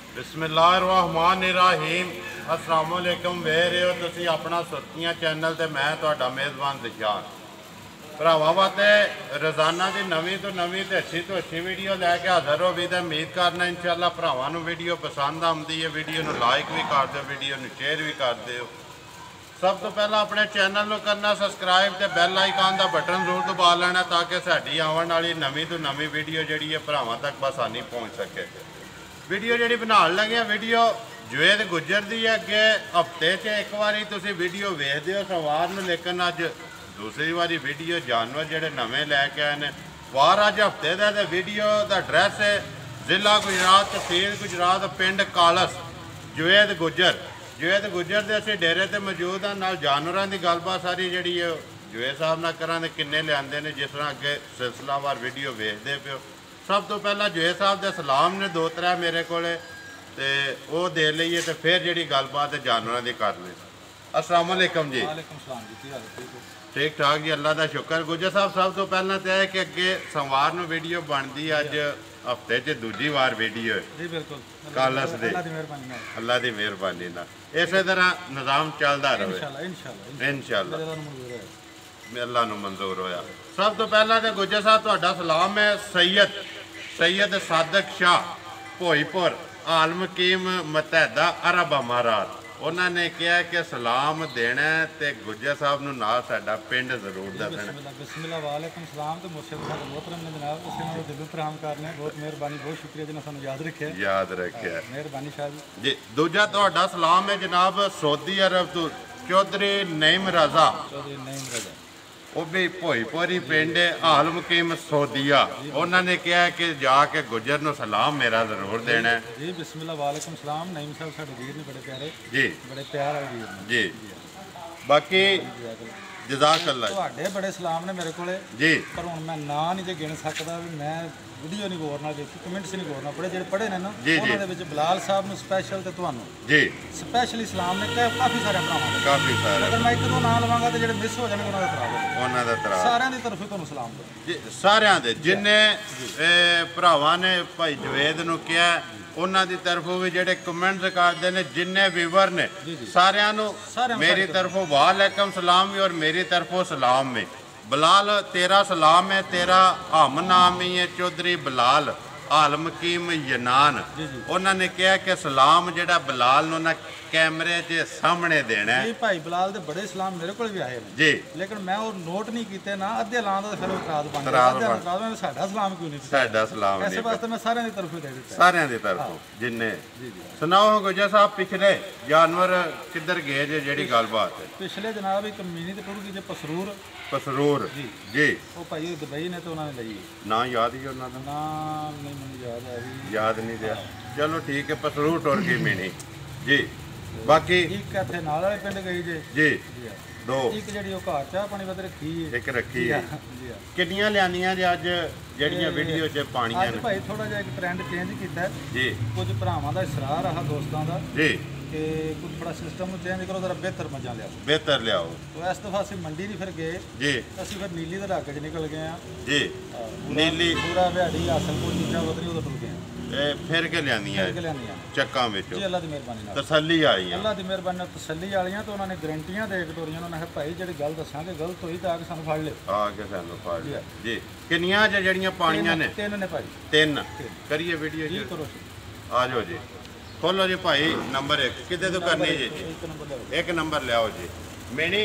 बिस्मिल्लाहिर्रहमानिर्रहीम अस्सलाम वालेकुम वे रहे हो तुसी अपना सुर्खियां चैनल ते मैं तुहाडा मेज़बान दिशान भरावां वास्ते रोज़ाना की नवीं तो अच्छी वीडियो लैके हाज़र हो भी तो उम्मीद करना इंशाअल्लाह भरावां नूं वीडियो पसंद आती है। वीडियो नूं लाइक भी कर दो, वीडियो नूं शेयर भी कर दो। सब तो पहला अपने चैनल को करना सबसक्राइब तो बैल आइकन का बटन जरूर दबा लेना ताकि साड़ी आने वाली नवीं तो नवीं वीडियो जी है भरावां तक आसानी पहुँच सके। वीडियो जी बना लगे वीडियो जुवेद गुजर की है। अगे हफ्ते च एक बारी तुम वीडियो वेखते हो सोमवार में, लेकिन अज दूसरी बारी वीडियो जानवर जोड़े नवे लैके आए हैं वार अज हफ्ते का। वीडियो का एड्रैस है जिला गुजरात, तहसील गुजरात, पिंड कालस, जुवेद गुजर के असी डेरे ते मौजूद हाँ। नाल जानवरों की गलबात सारी जी जुवेद साहब नाल करा किन्ने लियाते हैं, जिस तरह अगे सिलसिलावार वीडियो वेखते पे हो। सब तो पहला जुवेद साहब के सलाम ने दो त्रै मेरे को वो दे लीए तो फिर जी गलबात जानवरों की कर ले। अस्सलाम वालेकुम जी। ठीक ठाक जी, अल्लाह का शुक्र। गुजर साहब सब तो पहला तो है कि अगे सोमवार को वीडियो बनती है, अज हफ्ते च दूजी बार वीडियो है कालस दे। अल्लाह की मेहरबानी इस तरह निज़ाम चलता रहे इंशाअल्लाह, अल्लाह नूं मंजूर होया। सब तो पहला तो गुजर साहब तुहाडा सलाम है सैयद सादक शाह भोईपुर आलम कीम मतहदा अरब अमारात। उन्होंने कहा कि सलाम देना है तो गुजर साहब नूं नाल साडा पिंड जरूर दसना। बिस्मिल्लाह वालेकुम सलाम। तो मुझसे मोहतरम ने जनाब उसे दिल फराहम करने बहुत मेहरबानी, बहुत शुक्रिया जिन्हें सानू याद रखे मेहरबानी शाह जी। दूजा तुहाडा सलाम है जनाब सऊदी अरब तो चौधरी नईम रजा, वो भी भोईपुर ही पिंड है आलम कीम सऊदिया। उन्होंने कहा कि जाके गुजर नूं सलाम मेरा जरूर देना है जी। बिस्मिल्लाह वालेकुम सलाम। नईम साहब साडे वीर ने बड़े प्यारे जी, बड़े प्यार वाले वीर जी। बाकी जज़ाकल्लाह तुहाडे बड़े सलाम ने मेरे कोले जी, पर हुण मैं ना नहीं जे गिण सकदा भी मैं वीडियो नहीं गौर नाल देखी, कमेंट्स नहीं गौर नाल पढ़े जेडे पढ़े ने ना उन्हां दे विच बिलाल साहब नूं स्पैशल ते तुहानूं जी स्पैशली सलाम ने काफ़ी सारे भरावां ने, काफ़ी सारे। अगर मैं एक दो नाम लवांगा तो जेडे मिस हो जाणगे उन्हां दा तराव सारिਆਂ ਦੀ तरफों तुहानूं सलाम जी। सारिਆਂ दे जिन्ने भरावां ने भाई जुवेद नूं कहा उन्हां दी तरफों भी जेडे कमेंट्स करते हैं, जिन्ने व्यूवर ने सारिਆਂ नूं मेरी तरफों वालेकुम सलाम भी और मेरी तरफों सलाम भी। बिलाल तेरा सलाम है, तेरा हम नाम ही है चौधरी बिलाल आलम कीम यनान। उन्होंने कहा कि सलाम जेड़ा बिलाल नूं ना कैमरे के सामने देना है। भाई बिलाल दे बड़े सलाम मेरे को भी आए जी, लेकिन मैं वो नोट नहीं किए ना अद्धे लां दा फिर इतराज बन गया साडा सलाम क्यों नहीं साडा सलाम इस वास्ते मैं सारिਆਂ ਦੀ तरफ दे दित्ता सारिਆਂ ਦੀ तरफों जिन्ने। सुनाओ गुजर साहब पिछले जानवर किधर गए जे जेड़ी गलबात है? पिछले जनाब एक मीनी ते टुर गई जे पसरूर जी वो भाई दुबई ने तो उन्होंने लई ना याद ही उन्होंने नाम नहीं मुझे याद नहीं दिया। चलो ठीक है, पसरूर टुर गई मीनी जी। बाकी एक इत्थे नाल वाले पिंड गई जे जी, दो एक जेडी ओ घर चाह पानी वध रखी है एक रखी है। कितनियां लियानियां जे अज जेड़ियां वीडियो च पाणियां ने? भाई थोड़ा जिहा एक ट्रेंड चेंज कीता है जी, कुछ भरावां दा इसरार रहा दोस्तां दा जी कि कुछ थोड़ा सिस्टम चेंज करो, जरा बेहतर लियाओ। तो इस दफा असीं मंडी नहीं फिर गए जी, असीं फिर नीली दे इलाके च निकल गए हैं जी। नीली पूरा बिहाड़ी हासलपुर नीचा उधर उधर टुर गए हैं फिर के लियानियां चक्कां विच जी। अल्लाह दी मेहरबानी नाल तसल्ली आई अल्लाह दी मेहरबानी नाल तसल्ली वालियां तो उन्होंने गारंटियां दे के टोरियां। उन्होंने कहा भाई जेड़ी गल दसांगे गलत होई तां कि सानूं फड़ ले आके सानूं फड़ ले जी। कितनियां जेड़ियां पाणियां ने? तीन ने भाई, तीन। करिए वीडियो जी, करो आ जाओ जी, खोलो जी भाई। नंबर एक कितने तो करनी जी? एक नंबर लियाओ जी। मेरी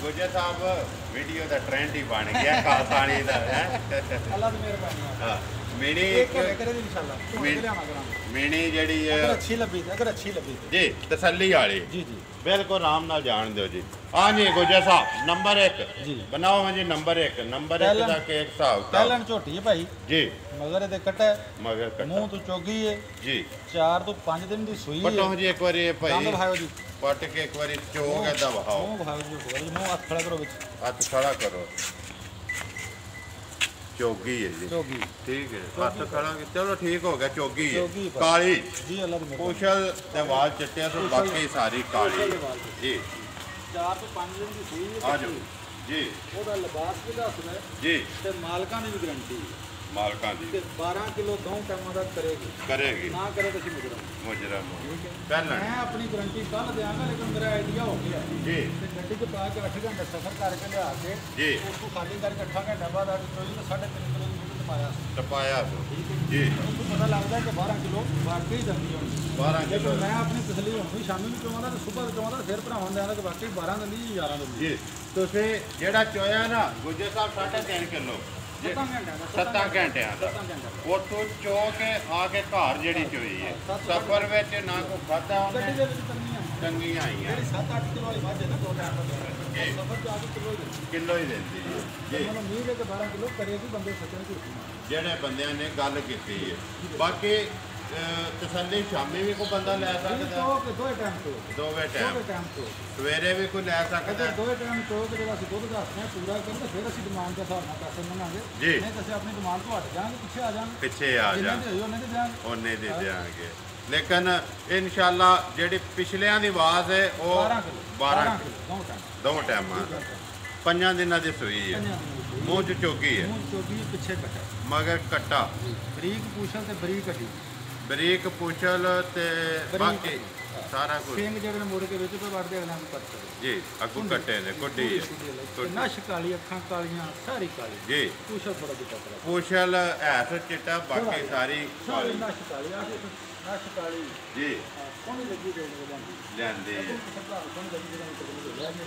गुजर साहब वीडियो का ट्रेंड ही बन गया खालसानी का है। अल्लाह दी मेहरबानी हाँ मीनी मीनी जी अच्छी लगी जी तसल्ली वाली जी जी बिल्कुल आराम नाल जान दो जी। हाँ जी गुजर साहब नंबर एक जी बनाओ हाँ जी। नंबर एक का केक हिसाब पहलन झोटी है भाई जी, मगर ये कटा है मगर कटा मुंह तो चोगी है जी, 4 तो 5 दिन की सुई है। पटो जी एक बार भाई जी पट के एक बार चोग है दबाओ मुंह भाई जी मुंह हाथ खड़ा करो विच हाथ खड़ा करो। चोगी है जी, चोगी ठीक है हाथ खड़ा। चलो ठीक हो गया, चोगी है काली जी। अल्लाह दी कुशल ते वाल चिट्टे तो बाकी सारी काली जी। 4 तो 5 दिन की सुई है। आ जाओ जी। ओदा लिबास भी दसदा है जी ते मालकां दी भी गारंटी है। मालकां दी 12 किलो 2 टाइम का करेगी करेगी ना करे तो मुजरम ठीक है पहला मैं अपनी गारंटी कल देंगा लेकिन मेरा आइडिया हो गया जी ते गड्डी च पा के 8 घंटे सफर करके लिया के जी उसको खाली करके 8 घंटे बाद आज चोरी तो 3.5 किलो दूध पाया टपाया ठीक है जी उसको पता लगता है कि 12 किलो वाकई दंदी होनी 12 किलो लेकिन मैं अपनी तसली होनी शामी भी चोंदा ते सुबह चोंदा फिर भरावां देंदा कि वाकई 12 दंदी 11 दंदी जी ਤੁਸੀਂ ਜਿਹੜਾ ਚੋਇਆ ਨਾ ਗੁੱਜਰ ਸਾਹਿਬ 3.5 ਕਿਲੋ 7 ਘੰਟਿਆਂ ਦਾ ਉੱਥੋਂ ਚੋ ਕੇ ਆ ਕੇ ਘਰ ਜਿਹੜੀ ਚੋਈ ਹੈ ਸਫ਼ਰ ਵਿੱਚ ਨਾ ਕੋ ਖਾਦਾ ਗੱਡੀ ਦੇ ਵਿੱਚ ਚੰਗੀਆਂ ਆਈਆਂ ਜਿਹੜੀ 7-8 ਕਿਲੋ ਵਾਲੀ ਮੱਝ ਹੈ ਨਾ 2 ਟਾਈਮ ਦਾ ਸਫ਼ਰ ਚ ਆ ਕੇ ਕਿਲੋ ਹੀ ਦਿੰਦੀ ਹੈ ਜੀ ਮੈਨੂੰ ਉਮੀਦ ਹੈ ਕਿ 12 ਕਿਲੋ ਕਰੇਗੀ ਬੰਦੇ ਸੱਚਣ ਝੂਠੀ ਜਿਹੜੇ ਬੰਦਿਆਂ ਨੇ ਗੱਲ ਕੀਤੀ ਹੈ ਬਾਕੀ ਤਸੱਲੀ ਸ਼ਾਮੀ ਵੀ ਕੋਈ ਬੰਦਾ ਲੈ ਸਕਦਾ ਦੋਵੇਂ ਟਾਈਮ ਤੋਂ ਦੋਵੇਂ ਟਾਈਮ ਸਵੇਰੇ ਵੀ ਕੋਈ ਲੈ ਸਕਦਾ ਦੋਵੇਂ ਟਾਈਮ ਤੋਂ ਕਿ ਜਿਹੜਾ ਅਸੀਂ ਦੁੱਧ ਦੱਸਦੇ ਹਾਂ ਪੂਰਾ ਕਰਦੇ ਫਿਰ ਅਸੀਂ ਡਿਮਾਂਡ ਦੇ ਹਿਸਾਬ ਨਾਲ ਪੈਸੇ ਮੰਗਾਂਗੇ ਜੀ ਨਹੀਂ ਤਾਂ ਅਸੀਂ ਆਪਣੀ ਡਿਮਾਂਡ ਤੋਂ ਹਟ ਜਾਾਂਗੇ ਪਿੱਛੇ ਆ ਜਾਾਂਗੇ ਪਿੱਛੇ ਆ ਜਾਾਂਗੇ ਉਹਨੇ ਦੇ ਦਿਆਂਗੇ ਲੇਕਿਨ ਇਨਸ਼ਾਅੱਲਾ ਜਿਹੜੀ ਪਿਛਲਿਆਂ ਦੀ ਆਵਾਜ਼ ਹੈ ਉਹ 12 ਕਿਲੋ ਦੋ ਟਾਈਮਾਂ ਦਾ 5 ਦਿਨਾਂ ਦੀ ਸੂਈ ਹੈ ਮੂੰਹ ਚ ਚੋਗੀ ਹੈ ਪਿੱਛੇ ਕੱਟਾ ਮਗਰ ਕੱਟਾ ਬਰੀਕ ਪੂਛਲ ਤੇ ਬਰੀਕ ਕੱਟੀ ਬਰੀਕ ਪੁੱਛਲ ਤੇ ਬਾਕੀ ਸਾਰਾ ਕੁਝ ਸਿੰਘ ਜਿਹੜੇ ਮੋੜ ਕੇ ਵਿੱਚ ਤੋਂ ਵੜਦੇ ਅਗਲਾਂ ਨੂੰ ਕੱਟ ਜੀ ਅੱਗੂ ਕੱਟੇ ਨੇ ਕੋਡੀ ਹੈ ਨਸ਼ ਕਾਲੀ ਅੱਖਾਂ ਕਾਲੀਆਂ ਸਾਰੀ ਕਾਲੀ ਜੀ ਪੁੱਛਲ ਥੋੜਾ ਜਿਹਾ ਕੱਟ ਪੁੱਛਲ ਐਸ ਚਿੱਟਾ ਬਾਕੀ ਸਾਰੀ ਕਾਲੀ ਨਸ਼ ਕਾਲੀ ਆ ਨਸ਼ ਕਾਲੀ ਜੀ ਕੋਣੀ ਲੱਗੀ ਦੇ ਲੈਂਦੇ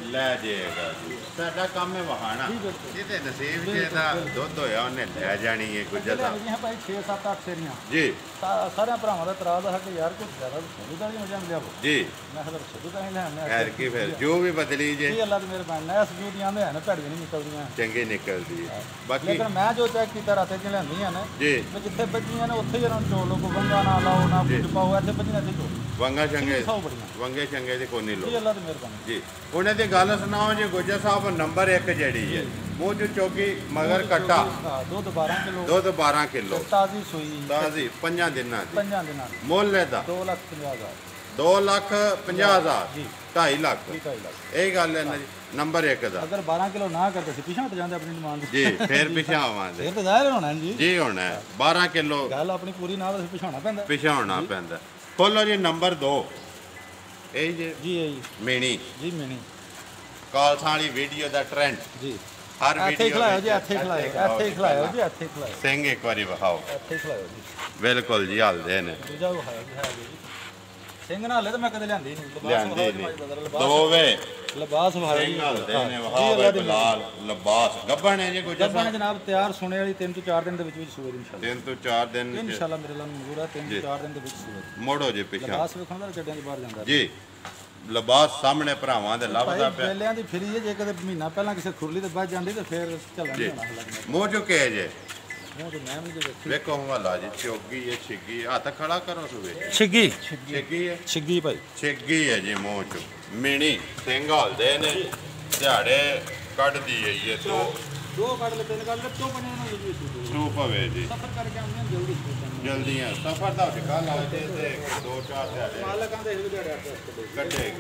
ਲੈ ਜਾਏਗਾ ਜੀ ਸਾਡਾ ਕੰਮ ਹੈ ਵਹਾਣਾ ਜਿਹਦੇ ਨਸੀਬ ਜੇ ਦਾ ਦੁੱਧ ਹੋਇਆ ਉਹਨੇ ਲੈ ਜਾਣੀ ਹੈ ਗੁੱਜਰ ਸਾਹਿਬ ਭਾਈ 6-7-8 ਸੇਰੀਆਂ ਜੀ ਸਾਰਿਆਂ ਭਰਾਵਾਂ ਦਾ ਤਰਾਜ਼ ਹੈ ਕਿ ਯਾਰ ਕੁਝ ਜ਼ਿਆਦਾ ਸੋਧੂ ਤਾਂ ਨਹੀਂ ਹੋ ਜਾਂਦਾ ਜੀ ਮੈਂ ਕਿਹਾ ਸੋਧੂ ਤਾਂ ਨਹੀਂ ਲੈਣਾ ਖੈਰ ਕੀ ਫਿਰ ਜੋ ਵੀ ਬਦਲੀ ਜੇ ਇਹ ਅੱਲਾ ਦੀ ਮਿਹਰਬਾਨੀ ਹੈ ਇਸ ਜੂਦੀਆਂ ਦੇ ਹਨ ਭੜੀਆਂ ਨਹੀਂ ਨਿਕਲਦੀਆਂ ਚੰਗੇ ਨਿਕਲਦੀ ਹੈ ਬਾਕੀ ਲੇਕਿਨ ਮੈਂ ਜੋ ਚੈੱਕ ਕੀਤਾ ਰਾਤੇ ਚ ਲੈਂਦੀਆਂ ਨੇ ਜੀ ਜਿੱਥੇ ਬੱਜੀਆਂ ਨੇ ਉੱਥੇ ਜਰਾਂ ਚੋਲੋ ਕੋ ਵੰਗਾ ਨਾ ਲਾਓ ਨਾ ਕੁਝ ਪਾਓ ਇੱਥੇ ਬੱਜੀਆਂ ਤੇ ਚੋਲੋ ਵੰਗਾ ਚੰਗੇ ਦੇ ਕੋਈ ਨਹੀਂ ਲੋ ਜੀ ਅੱਲਾ ਦੀ ਮਿਹਰਬਾਨੀ ਜੀ ਉਹਨੇ ਦੀ ਗੱਲ ਸੁਣਾਓ ਜੀ ਗੁੱਜਰ ਸਾਹਿਬ ਨੰਬਰ 1 ਜਿਹੜੀ ਹੈ ਮੂੰਹ ਚ ਚੋਗੀ ਮਗਰ ਕੱਟਾ ਦੁੱਧ 12 ਕਿਲੋ ਦੁੱਧ 12 ਕਿਲੋ ਤਾਜ਼ੀ ਸੂਈ ਤਾਜ਼ੀ 5 ਦਿਨਾਂ ਦੀ 5 ਦਿਨਾਂ ਦੀ ਮੁੱਲ ਇਹਦਾ 2,50,000 2,50,000 ਜੀ 2.5 ਲੱਖ ਇਹ ਗੱਲ ਹੈ ਨਾ ਜੀ ਨੰਬਰ 1 ਦਾ ਅਗਰ 12 ਕਿਲੋ ਨਾ ਕਰਦੇ ਸੀ ਪਿਛਾਂ ਤੇ ਜਾਂਦੇ ਆਪਣੀ ਡਿਮਾਂਡ ਜੀ ਫੇਰ ਪਿਛਾ ਆਵਾਂਗੇ ਫਿਰ ਤਾਂ ਜ਼ਾਹਿਰ ਹੋਣਾ ਜੀ ਜੀ ਹੋਣਾ 12 ਕਿਲੋ ਗੱਲ ਆਪਣੀ ਪੂਰੀ ਨਾ ਤਾਂ ਪਿਛਾਉਣਾ ਪੈਂਦਾ ਪਿਛਾਉਣਾ ਪੈਂਦਾ ਖੋਲੋ ਜੀ ਨੰਬਰ 2 ਇਹ ਜੀ ਮੀਣੀ ਜੀ ਮੀਣੀ ਕਾਲਸਾਂ ਵਾਲੀ ਵੀਡੀਓ ਦਾ ਟ੍ਰੈਂਡ ਜੀ ਹਰ ਵੀਡੀਓ ਖਿਲਾਇਓ ਜੀ ਇੱਥੇ ਖਿਲਾਇਓ ਜੀ ਇੱਥੇ ਖਿਲਾਇਓ ਸਿੰਘ ਇੱਕ ਵਾਰੀ ਵਿਖਾਓ ਇੱਥੇ ਖਿਲਾਇਓ ਜੀ ਬਿਲਕੁਲ ਜੀ ਹਲਦੇ ਨੇ ਦੂਜਾ ਵਿਖਾਇਓ ਜੀ ਹੈ ਜੀ ਸਿੰਘ ਨਾਲ ਤਾਂ ਮੈਂ ਕਦੇ ਲਿਆਂਦੀ ਨਹੀਂ ਦੋਵੇਂ ਲਿਬਾਸ ਵਿਖਾਇਓ ਸਿੰਘ ਹਲਦੇ ਨੇ ਵਿਖਾਓ ਬਲਾਲ ਲਿਬਾਸ ਗੱਬਣ ਹੈ ਜੀ ਕੋਈ ਜਨਾਬ ਤਿਆਰ ਸੁਣੇ ਵਾਲੀ 3 ਤੋਂ 4 ਦਿਨ ਦੇ ਵਿੱਚ ਸੂਏ ਇਨਸ਼ਾਅੱਲਾ 3 ਤੋਂ 4 ਦਿਨ ਇਨਸ਼ਾਅੱਲਾ ਮੇਰੇ ਨਾਲ ਮਨਜ਼ੂਰ ਹੈ 3 ਤੋਂ 4 ਦਿਨ ਦੇ ਵਿੱਚ ਸੂਏ ਮੋੜੋ ਜੀ ਪਿੱਛਾ ਲਿਬਾਸ ਵਿਖਾਉਂਦਾ ਗੱਡਿਆਂ ਦੇ ਬਾਹਰ ਜਾਂਦਾ ਜੀ ਲਿਬਾਸ ਸਾਹਮਣੇ ਭਰਾਵਾਂ ਦੇ ਲੱਭਦਾ ਪਿਆ ਵੇਲਿਆਂ ਦੀ ਫਰੀ ਹੈ ਜੇ ਕਦੇ ਮਹੀਨਾ ਪਹਿਲਾਂ ਕਿਸੇ ਖੁਰਲੀ ਤੇ ਵੱਜ ਜਾਂਦੀ ਤੇ ਫਿਰ ਚੱਲਣਾ ਨਹੀਂ ਹੋਣਾ ਹਲਾ ਮੂੰਹ ਚੁੱਕੇ ਜੇ ਮੂੰਹ ਤੇ ਮੈਂ ਵੀ ਦੇਖੀ ਵੇਖੋ ਹਵਾਲਾ ਜੀ ਚੋਗੀ ਹੈ ਛਿੱਗੀ ਹੱਥ ਖੜਾ ਕਰੋ ਸੁਵੇ ਛਿੱਗੀ ਛਿੱਗੀ ਹੈ ਛਿੱਗੀ ਭਾਈ ਛਿੱਗੀ ਹੈ ਜੀ ਮੂੰਹ ਚ ਮੀਣੀ ਸਿੰਘ ਹਲਦੇ ਨੇ ਦਿਹਾੜੇ ਕੱਢਦੀ ਹੈ ਇਹ ਦੋ ਕੱਢ ਲੈ 3 ਕੱਢ ਲੈ ਤੋਂ ਬਣੇ ਨਾ ਜੀ ਸੂਪ ਹੋਵੇ ਜੀ ਸਫਰ ਕਰਕੇ ਆਉਂਦੇ ਜਲਦੀ ਆ ਸਫਰ ਦਾ ਟਿਕਾ ਲਾਏ ਤੇ 2-4 ਦਿਹਾੜੇ ਮਾਲਕਾਂ ਦੇ ਦਿਹਾੜੇ ਕੱਢੇ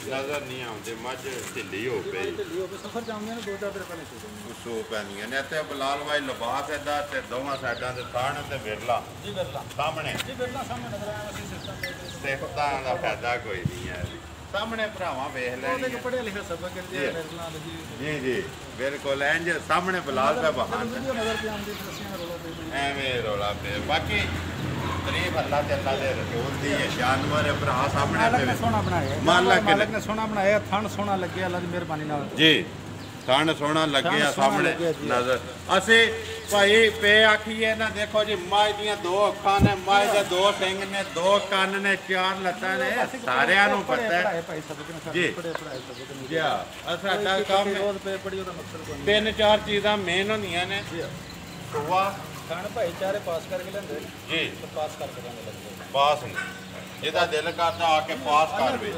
ਨਜ਼ਰ ਨਹੀਂ ਆਉਂਦੇ ਮੱਝ ਢਿੱਲੀ ਹੋ ਪਈ ਸਫਰ ਚ ਆਉਂਦੇ ਨੇ 2-4 ਦਿਨ ਪਹਿਲੇ ਸੂਪ ਪੈਂਦੀਆਂ ਨੇ ਤੇ ਬਲਾਲ ਵਾਈ ਲਿਬਾਸ ਇਹਦਾ ਤੇ ਦੋਵਾਂ ਸਾਈਡਾਂ ਤੇ ਥਾਣ ਤੇ ਵਿਰਲਾ ਜੀ ਵਿਰਲਾ ਸਾਹਮਣੇ ਜੀ ਵਿਰਲਾ ਸਾਹਮਣੇ ਨਜ਼ਰ ਆਇਆ ਅਸੀਂ ਸਿਸਟਮ ਸਿਫਤਾਂ ਦਾ ਫਾਇਦਾ ਕੋਈ ਨਹੀਂ ਹੈ ਸਾਹਮਣੇ ਭਰਾਵਾਂ ਵੇਖ ਲੈਣੀ ਉਹਦੇ ਪੜ੍ਹਿਆ ਲਿਖਿਆ ਸਬਕ ਕਰਦੇ ਆ ਵਿਰਲਾ ਜੀ ਜੀ ਬਿਲਕੁਲ ਇੰਜ ਸਾਹਮਣੇ ਬਲਾਲ ਦਾ ਬਹਾਨ ਨਜ਼ਰ ਤੇ ਆਉਂਦੀ ਰਸੀਆਂ ਰੋਲਾ ਪਈ ਐਵੇਂ ਰੋਲਾ ਪੇ ਬਾਕੀ ਤਾਰੀਫ ਅੱਲਾਹ ਤੇ ਅੱਲਾਹ ਦੇ ਰਸੂਲ ਦੀ ਹੈ ਜਾਨਵਰ ਹੈ ਭਰਾ ਸਾਹਮਣੇ ਮਾਲਕ ਨੇ ਸੋਹਣਾ ਬਣਾਇਆ ਮਾਲਕ ਨੇ ਸੋਹਣਾ ਬਣਾਇਆ ਥਣ ਸੋਹਣਾ ਲੱਗਿਆ ਅੱਲਾਹ ਦੀ ਮਿਹਰਬਾਨੀ ਨਾਲ ਜੀ ਥਣ ਸੋਹਣਾ ਲੱਗਿਆ ਸਾਹਮਣੇ ਨਜ਼ਰ ਅਸੀਂ ਭਾਈ ਪੇ ਆਖੀਏ ਨਾ ਦੇਖੋ ਜੀ ਮਾਝ ਦੀਆਂ 2 ਅੱਖਾਂ ਨੇ ਮਾਝ ਦੇ 2 ਸਿੰਘ ਨੇ 2 ਕੰਨ ਨੇ 4 ਲੱਤਾਂ ਨੇ ਸਾਰਿਆਂ ਨੂੰ ਪਤਾ ਹੈ ਜੀ ਜੀ ਸਾਡਾ ਕੰਮ ਰੋਜ਼ ਪੇ ਪੜੀ ਉਹਦਾ ਮਕਸਦ ਕੋਈ 3-4 ਚੀਜ਼ਾਂ ਮੇਨ ਹੁੰਦੀਆਂ ਨੇ ਸੁਆ ਖਾਣ ਭਾਈ ਚਾਰੇ ਪਾਸ ਕਰਕੇ ਲੈਂਦੇ ਜੀ ਪਾਸ ਕਰਕੇ ਲੈਂਦੇ ਪਾਸ ਨਹੀਂ ਜਿਹਦਾ ਦਿਲ ਕਰਦਾ ਆ ਕੇ ਪਾਸ ਕਰ ਵੇ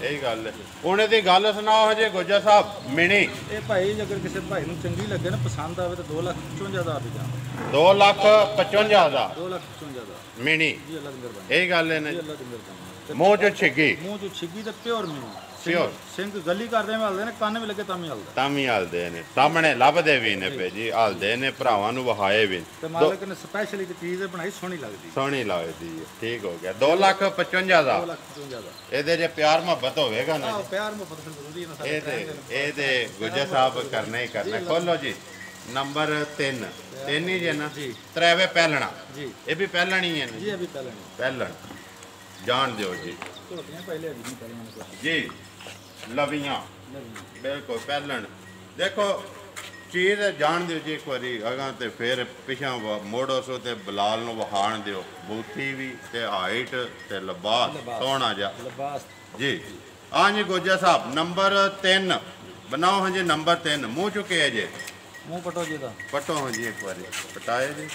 ਇਹ ਗੱਲ ਹੈ ਉਹਨੇ ਦੀ ਗੱਲ ਸੁਣਾਓ ਹਜੇ ਗੁੱਜਰ ਸਾਹਿਬ ਮਿਣੀ ਇਹ ਭਾਈ ਅਗਰ ਕਿਸੇ ਭਾਈ ਨੂੰ ਚੰਗੀ ਲੱਗੇ ਨਾ ਪਸੰਦ ਆਵੇ ਤਾਂ 2,55,000 ਦੀ ਜਾਨ 2,55,000 2,55,000 ਮਿਣੀ ਜੀ ਅੱਲਾਹ ਦੀ ਮਿਹਰਬਾਨੀ ਇਹ ਗੱਲ ਹੈ ਨਾ ਜੀ ਅੱਲਾਹ ਦੀ ਮਿਹਰਬਾਨੀ ਮੂੰਹ ਚ ਛਿੱਗੀ ਮੂੰਹ ਚ ਛਿੱਗੀ ਤੇ ਪਿਓਰ ਮੀਣੀ ਪਿਓਰ ਸਿੰਘ ਗਲੀ ਕਰਦੇ ਵੀ ਹਲਦੇ ਨੇ, ਕੰਨ ਵੀ ਲੱਗੇ ਤਾਂ ਵੀ ਹਲਦਾ। ਤਾਂ ਵੀ ਹਲਦੇ ਨੇ, ਸਾਹਮਣੇ ਲੱਭਦੇ ਵੀ ਨੇ ਪੇ ਜੀ, ਹਲਦੇ ਨੇ, ਭਰਾਵਾਂ ਨੂੰ ਵਹਾਏ ਵੀ ਤੇ ਮਾਲਕ ਨੇ ਸਪੈਸ਼ਲ ਇੱਕ ਚੀਜ਼ ਬਣਾਈ, ਸੋਹਣੀ ਲੱਗਦੀ। ਸੋਹਣੀ ਲੱਗਦੀ ਹੈ। ਠੀਕ ਹੋ ਗਿਆ। 2,55,000 ਦਾ। 2,55,000 ਦਾ। ਇਹਦੇ ਜੇ ਪਿਆਰ ਮੁਹੱਬਤ ਹੋਵੇਗਾ ਨਾ ਆਹ ਪਿਆਰ ਮੁਹੱਬਤ ਫਿਰ ਜ਼ਰੂਰੀ ਹੈ ਨਾ ਸਾਰੇ। ਇਹਦੇ ਗੁੱਜਰ ਸਾਹਿਬ ਕਰਨਾ ਹੀ ਕਰਨਾ। ਖੋਲੋ ਜੀ ਨੰਬਰ 3 ਹੀ ਜੇ ਨਾ ਤ੍ਰੈਵੇ ਪਹਿਲਣਾ ਜੀ, ਇਹ ਵੀ ਪਹਿਲਣ ਹੀ ਹੈ ਨਾ ਜੀ ਇਹ ਵੀ ਪਹਿਲਾਂ ਪਹਿਲਣ ਜਾਣ ਦਿਓ ਜੀ ਝੋਟੀਆਂ ਪਹਿਲੇ ਵੀ ਨਹੀਂ ਪਹਿਲਾਂ ਨੇ ਕੁਛ ਜੀ ਲਵੀਆਂ ਨਹੀਂ। ਬਿਲਕੁਲ ਪਹਿਲਣ ਦੇਖੋ ਚੀਜ਼ ਜਾਣ ਦਿਓ ਜੀ ਇੱਕ ਵਾਰੀ ਅਗਾਂ ਤੇ ਫਿਰ ਪਿਛਾਂ ਮੋੜੋ ਸੋ ਤੇ ਬਲਾਲ ਨੂੰ ਵਹਾਣ ਦਿਓ ਬੂਥੀ ਵੀ ਤੇ ਹਾਈਟ ਤੇ ਲਿਬਾਸ ਸੋਹਣਾ ਜਿਹਾ ਲਿਬਾਸ ਜੀ। ਹਾਂ ਜੀ ਗੋਜਾ ਸਾਹਿਬ ਨੰਬਰ 3 ਬਣਾਓ। ਹਾਂ ਜੀ ਨੰਬਰ 3 ਮੂੰਹ ਚੁੱਕੇ ਜੇ ਮੂੰਹ ਪਟੋ ਜੀ ਦਾ ਪਟੋ ਹਾਂ ਜੀ ਇੱਕ ਵਾਰੀ ਪਟਾਏ ਜੀ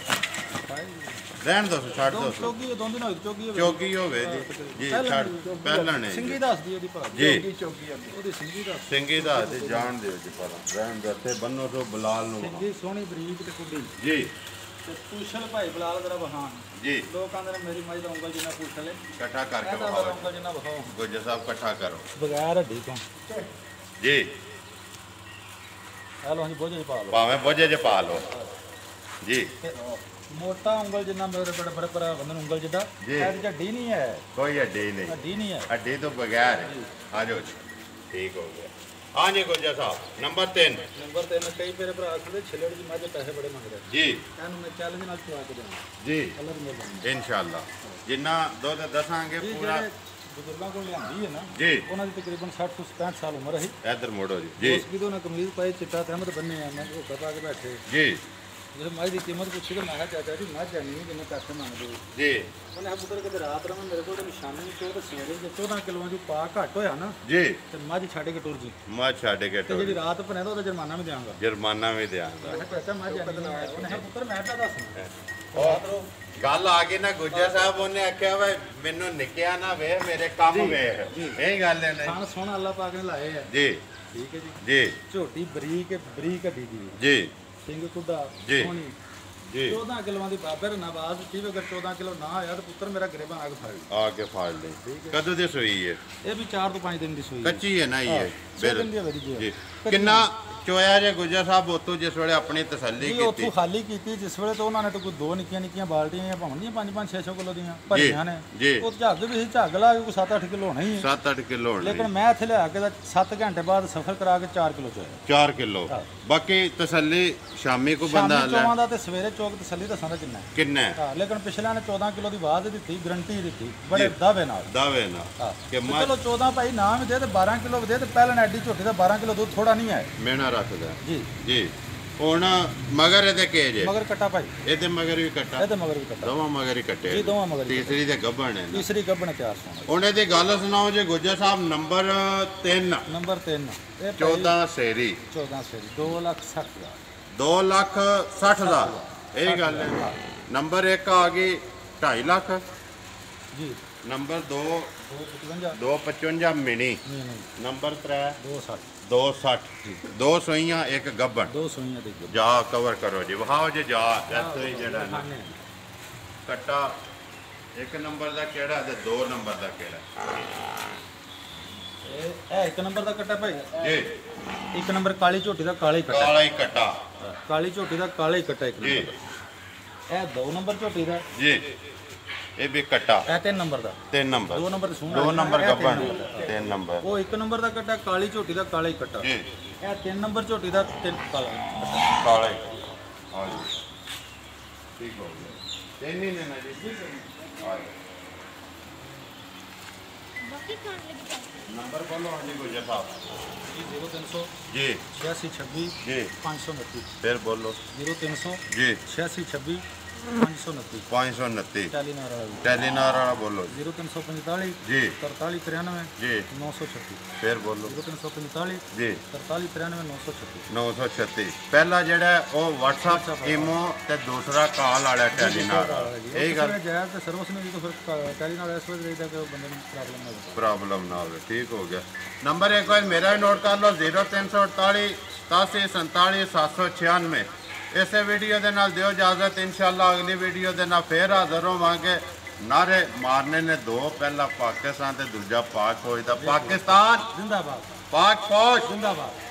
ਰਹਿਣ ਦੋ ਛੱਡ ਦੋ ਚੋਗੀ ਦੋ ਦਿਨ ਹੋਈ ਚੋਗੀ ਹੋਵੇ ਚੋਗੀ ਹੋਵੇ ਜੀ ਜੀ ਛੱਡ ਪਹਿਲਾਂ ਨੇ ਸਿੰਘੀ ਦੱਸਦੀ ਉਹਦੀ ਭਾਅ ਜੀ ਚੋਗੀ ਉਹਦੀ ਸਿੰਘੀ ਦੱਸ। ਸਿੰਘੀ ਦਾ ਤੇ ਜਾਣ ਦਿਓ ਜੀ ਪਰ ਰਹਿਣ ਦੋ ਤੇ ਬੰਨੋ ਤੋਂ ਬਲਾਲ ਨੂੰ ਸਿੰਘੀ ਸੋਹਣੀ ਬਰੀਕ ਤੇ ਕੁੱਡੀ ਜੀ ਤੇ ਪੁੱਛਲ ਭਾਈ ਬਲਾਲ ਤੇਰਾ ਵਹਾਨ ਜੀ। ਲੋਕ ਕਹਿੰਦੇ ਨੇ ਮੇਰੀ ਮਾਈ ਦਾ ਉਂਗਲ ਜਿੰਨਾ ਪੁੱਛਲੇ ਇਕੱਠਾ ਕਰਕੇ ਇਹਦਾ ਵਿਖਾਓ ਉਂਗਲ ਜਿੰਨਾ ਵਿਖਾਓ ਗੋਜਾ ਸਾਹਿਬ ਇਕੱਠਾ ਕਰੋ ਬਗੈਰ ਹੱਡੀ ਤੋਂ। ਜੀ ਆ ਲੋ ਜੀ ਬੋਝੇ ਪਾ ਲਓ ਭਾਵੇਂ ਬੋਝੇ 'ਚ ਪਾ ਲਓ ਜੀ। ਤੇ ਮੋਟਾ ਉਂਗਲ ਜਿੰਨਾ ਮੇਰੇ ਬੜੇ ਬੜੇ ਭਰਾ ਬੰਦੇ ਨੂੰ ਉਂਗਲ ਜਿੱਡਾ ਜੀ। ਇਹ ਹੱਡੀ ਨਹੀਂ ਹੈ, ਕੋਈ ਅੱਡੀ ਨਹੀਂ ਹੱਡੀ ਨਹੀਂ ਹੈ। ਅੱਡੀ ਤੋਂ ਬਗੈਰ ਆ ਜਾਓ ਜੀ ਠੀਕ ਹੋ ਗਿਆ। ਹਾਂ ਜੀ ਗੋਜਾ ਸਾਹਿਬ ਨੰਬਰ 3 ਨੰਬਰ 3 ਕਈ ਮੇਰੇ ਭਰਾ ਆਖਦੇ ਛਿਲੜ ਜੀ ਮੈਂ ਪੈਸੇ ਬੜੇ ਮੰਗਦੇ ਜੀ ਇਹਨੂੰ ਮੈਂ ਚੈਲੰਜ ਨਾਲ ਚੁਆ ਕੇ ਦੇਵਾਂ ਜੀ ਅੱਲਾ ਦੀ ਮਿਹਰਬਾਨੀ। ਇਨਸ਼ਾਅੱਲਾ ਜਿੰਨਾ ਦੁੱਧ ਦੱਸਾਂਗੇ ਜੀ ਪੂਰਾ ਜਿਹੜੇ ਬਜ਼ੁਰਗਾਂ ਕੋਲ ਲਿਆਂਦੀ ਹੈ ਨਾ ਜੀ ਉਹਨਾਂ ਦੀ ਤਕਰੀਬਨ 60 ਤੋਂ 65 ਸਾਲ ਉਮਰ ਹੈ। ਇੱਧਰ ਮੋੜੋ ਜੀ ਜੀ ਉਸ ਕਿਦੋਂ ਨਾ ਕਮੀਜ਼ ਪਾਈ ਚਿੱਟਾ ਤਹਿਮਤ ਬੰਨੇ ਆ ਮੈਂ ਉਹ ਪਾ ਕੇ ਬੈਠੇ ਜੀ ਜਦੋਂ ਮਾਈ ਦੀ ਕੀਮਤ ਪੁੱਛੀ ਤਾਂ ਮੈਂ ਕਿਹਾ ਚਾਚਾ ਜੀ ਮੈਂ ਜਾਣੀ ਜਿੰਨੇ ਪੈਸੇ ਮੰਗਦੇ ਹੋ। ਜੀ ਉਹਨੇ ਆ ਪੁੱਤਰ ਕਿਤੇ ਰਾਤ ਰਵਾਂ ਮੇਰੇ ਕੋਲ ਤਾਂ ਨਿਸ਼ਾਨੀ ਚੋਂ ਤੇ ਸਵੇਰੇ ਜੇ 14 ਕਿਲੋਆਂ ਦੀ ਪਾ ਘੱਟ ਹੋਇਆ ਨਾ ਜੀ ਤੇ ਮੱਝ ਛੱਡ ਕੇ ਟੁਰ ਜੀ ਮੈਂ ਛੱਡ ਕੇ ਤੇ ਜਿਹੜੀ ਰਾਤ ਭਨੇ ਦਾ ਉਹਦਾ ਜੁਰਮਾਨਾ ਵੀ ਦਿਆਂਗਾ। ਜੁਰਮਾਨਾ ਵੀ ਦਿਆਂਗਾ। ਮੈਂ ਕਿਹਾ ਚਾਚਾ ਮੈਂ ਜਾਣੀ ਉਹਨੇ ਕਿਹਾ ਪੁੱਤਰ ਮੈਂ ਤਾਂ ਦੱਸਣਾ ਉਹ ਗੱਲ ਆ ਗਈ ਨਾ ਗੁੱਜਰ ਸਾਹਿਬ ਉਹਨੇ ਆਖਿਆ ਵਾ ਮੈਨੂੰ ਨਿਕਿਆ ਨਾ ਵੇ ਮੇਰੇ ਕੰਮ ਵੇਖ ਇਹ ਗੱਲ ਹੈ ਨਾ ਖਾਣ ਸੋਹਣਾ ਅੱਲਾ ਪਾਕ ਨੇ ਲਾਏ ਆ। ਜੀ ਠੀਕ ਹੈ ਜੀ ਜੀ ਝੋਟੀ ਬਰੀਕ ਬਰੀਕ ਹੱਡੀ ਦੀ ਜੀ ਸਿੰਘ ਕੁੱਡਾ ਜੀ। ਸੋਹਣੀ ਜੀ 14 ਕਿਲੋਆਂ ਦੀ ਬਾਬਰ ਨਵਾਜ਼ ਸੀ ਅਗਰ 14 ਕਿਲੋ ਨਾ ਆਇਆ ਤਾਂ ਪੁੱਤਰ ਮੇਰਾ ਗਰੇਬਾਂ ਆਗ ਫੜ ਲਈ। ਆ ਕੇ ਫਾੜ ਲਈ ਕਦੋਂ ਦੀ ਸੂਈ ਹੈ ਇਹ ਵੀ 4 ਤੋਂ 5 ਦਿਨ ਦੀ ਸੂਈ ਕੱਚੀ ਹੈ ਨਾ ਇਹ ਦਿਨ ਦੀ ਹੋਵੇਗੀ ਜੀ ਕਿੰਨਾ ਚੋਇਆ ਜੇ ਗੁੱਜਰ ਸਾਹਿਬ ਉਤੋਂ ਜਿਸ ਵੇਲੇ ਆਪਣੀ ਤਸੱਲੀ ਜੀ ਕੀਤੀ ਉੱਥੋਂ ਖਾਲੀ ਕੀਤੀ ਜਿਸ ਵੇਲੇ ਤਾਂ ਉਹਨਾਂ ਨੇ ਤਾਂ ਕੋਈ ਦੋ ਨਿੱਕੀਆਂ ਨਿੱਕੀਆਂ ਬਾਲਟੀਆਂ ਜਾਂ ਭਾਵੇਂ 5-5 600 ਕਿਲੋ ਦੀਆਂ ਭਰੀਆਂ ਨੇ ਜੀ। ਉਹ ਝੱਗ ਵੀ ਸੀ ਝੱਗ ਲਾ ਕੇ ਕੋਈ 7-8 ਕਿਲੋ ਹੋਣਾ ਹੀ ਹੈ 7-8 ਕਿਲੋ ਹੋਣੀ ਲੇਕਿਨ ਮੈਂ ਇੱਥੇ ਲਿਆ ਕੇ 7 ਘੰਟੇ ਬਾਅਦ ਸਫ਼ਰ ਕਰਾ ਕੇ 4 ਕਿਲੋ ਚੋਇਆ 4 ਕਿਲੋ ਬਾਕੀ ਤਸੱਲੀ ਸ਼ਾਮੀ ਕੋ ਬੰਦਾ ਸ਼ਾਮੀ ਚੋਵਾਂ ਦਾ ਤੇ ਸਵੇਰੇ ਚੋਕ ਤਸੱਲੀ ਦੱਸਾਂ ਦਾ ਕਿੰਨਾ ਹੈ। ਕਿੰਨਾ ਹੈ? ਹਾਂ ਲੇਕਿਨ ਪਿਛਲਿਆਂ ਨੇ 14 ਕਿਲੋ ਦੀ ਬਾਅਦ ਦਿੱਤੀ ਗਰੰਟੀ ਦਿੱਤੀ ਬੜੇ ਦਾਅਵੇ ਨਾਲ ਦਾਵੇ ਨਾ ਹਾਂ ਕਿ ਤੇ ਚਲੋ 14 ਭਾਈ ਨਾ ਵੀ ਦੇ ਤੇ 12 ਕਿਲੋ ਵੀ ਦੇ ਤੇ ਪਹਿਲਾਂ ਐਡੀ ਝੋਟੀ ਦਾ 12 ਕਿਲੋ ਦੁੱਧ ਥੋੜਾ ਨਹੀਂ ਹੈ ਮੇਣਾ ਰੱਖਦਾ ਜੀ ਜੀ। ਹੁਣ ਮਗਰ ਇਹਦੇ ਕੇ ਜੇ ਮਗਰ ਕੱਟਾ ਭਾਈ ਇਹਦੇ ਮਗਰ ਵੀ ਕੱਟਾ ਇਹਦੇ ਮਗਰ ਵੀ ਕੱਟਾ ਦੋਵਾਂ ਮਗਰ ਹੀ ਕੱਟੇ ਜੀ ਦੋਵਾਂ ਮਗਰ ਹੀ ਤੀਸਰੀ ਤੇ ਗੱਭਣ ਹੈ ਨਾ। ਤੀਸਰੀ ਗੱਭਣ ਤਿਆਰ ਸੋਣਾ ਹੁਣ ਇਹਦੀ ਗੱਲ ਸੁਣਾਓ ਜੇ ਗੁੱਜਰ ਸਾਹਿਬ ਨੰਬਰ 3 ਨੰਬਰ 3 ਇਹ 14 ਸੇਰੀ 14 ਸੇਰੀ 2,60,000 2,60,000 ਦਾ ਇਹ ਗੱਲ ਹੈ। ਨੰਬਰ 1 ਆ ਗਈ 2.5 ਲੱਖ ਜੀ ਨੰਬਰ 2 255 255 ਮਿਨੀ ਨਹੀਂ ਨਹੀਂ ਨੰਬਰ 3 260 260 ਦੋ ਸੋਈਆਂ ਇੱਕ ਗੱਭਣ ਦੋ ਸੂਈਆਂ ਦੇ ਗੱਭਣ ਜਾ ਕਵਰ ਕਰੋ ਜੀ ਵਿਖਾਓ ਜੇ ਜਾ ਇੱਥੇ ਹੀ ਜਿਹੜਾ ਨਾ ਕੱਟਾ ਇੱਕ ਨੰਬਰ ਦਾ ਕਿਹੜਾ ਤੇ 2 ਨੰਬਰ ਦਾ ਕਿਹੜਾ ਇਹ ਇੱਕ ਨੰਬਰ ਦਾ ਕੱਟਾ ਭਾਈ ਜੀ ਇੱਕ ਨੰਬਰ ਕਾਲੀ ਝੋਟੀ ਦਾ ਕਾਲਾ ਹੀ ਕੱਟਾ ਕਾਲਾ ਹੀ ਕੱਟਾ ਕਾਲੀ ਝੋਟੀ ਦਾ ਕਾਲਾ ਹੀ ਕੱਟਾ ਇੱਕ ਜੀ ਨੰਬਰ ਇਹ 2 ਨੰਬਰ ਝੋਟੀ ਦਾ ਜੀ ਇਹ ਵੀ ਕੱਟਾ ਇਹ 3 ਨੰਬਰ ਦਾ 3 ਨੰਬਰ 2 ਨੰਬਰ ਸੂਣਾ 2 ਨੰਬਰ ਗੱਭਣ 3 ਨੰਬਰ ਉਹ ਇੱਕ ਨੰਬਰ ਦਾ ਕੱਟਾ ਕਾਲੀ ਝੋਟੀ ਦਾ ਕਾਲਾ ਹੀ ਕੱਟਾ ਜੀ ਇਹ 3 ਨੰਬਰ ਝੋਟੀ ਦਾ 3 ਕਾਲਾ ਕੱਟਾ ਕਾਲਾ ਹੀ ਹਾਂ ਜੀ ਠੀਕ ਹੋ ਗਿਆ ਤਿੰਨ ਹੀ ਨੇ ਨਾ ਜੀ ਹਾਂ ਨੰਬਰ ਬੋਲੋ ਹਾਂ ਜੀ ਗੁਜਰ ਸਾਹਿਬ 0300 ਜੀ 8626 ਜੀ 529 ਫਿਰ ਬੋਲੋ 0300 ਜੀ 8626 529 529 ਟੈਲੀਨਾਰ ਵਾਲਾ ਟੈਲੀਨਾਰ ਵਾਲਾ ਬੋਲੋ ਜੀ 0345 ਜੀ 4393 ਜੀ 936 ਫਿਰ ਬੋਲੋ 0345 ਜੀ 4393 936 936 ਪਹਿਲਾ ਜਿਹੜਾ ਹੈ ਉਹ WhatsApp ਈਮੋ ਤੇ ਦੂਸਰਾ ਕਾਲ ਵਾਲਾ ਟੈਲੀਨਾਰ ਵਾਲਾ ਇਹ ਗੱਲ ਜਾਇਜ਼ ਤੇ ਸਰਵਿਸ ਨੂੰ ਵੀ ਫਿਰ ਟੈਲੀਨਾਰ ਇਸ ਵੇਲੇ ਦੇਖਦਾ ਕਿ ਉਹ ਬੰਦੇ ਨੂੰ ਪ੍ਰੋਬਲਮ ਨਾ ਹੋਵੇ ਪ੍ਰੋਬਲਮ ਨਾ ਹੋਵੇ ਠੀਕ ਹੋ ਗਿਆ ਨੰਬਰ ਇੱਕ ਵਾਰ ਮੇਰਾ ਵੀ ਨੋਟ ਕਰ ਲਓ 0348 87 47 796 ਇਸੇ ਵੀਡੀਓ ਦੇ ਨਾਲ ਦਿਓ ਇਜਾਜ਼ਤ ਇਨਸ਼ਾਅੱਲਾ ਅਗਲੀ ਵੀਡੀਓ ਦੇ ਨਾਲ ਫੇਰ ਹਾਜ਼ਰ ਹੋਵਾਂਗੇ ਨਾਰੇ ਮਾਰਨੇ ਨੇ ਦੋ, ਪਹਿਲਾ ਪਾਕਿਸਤਾਨ ਤੇ ਦੂਜਾ ਪਾਕ ਫੌਜ ਦਾ। ਪਾਕਿਸਤਾਨ ਜ਼ਿੰਦਾਬਾਦ, ਪਾਕ ਫੌਜ ਜ਼ਿੰਦਾਬਾਦ।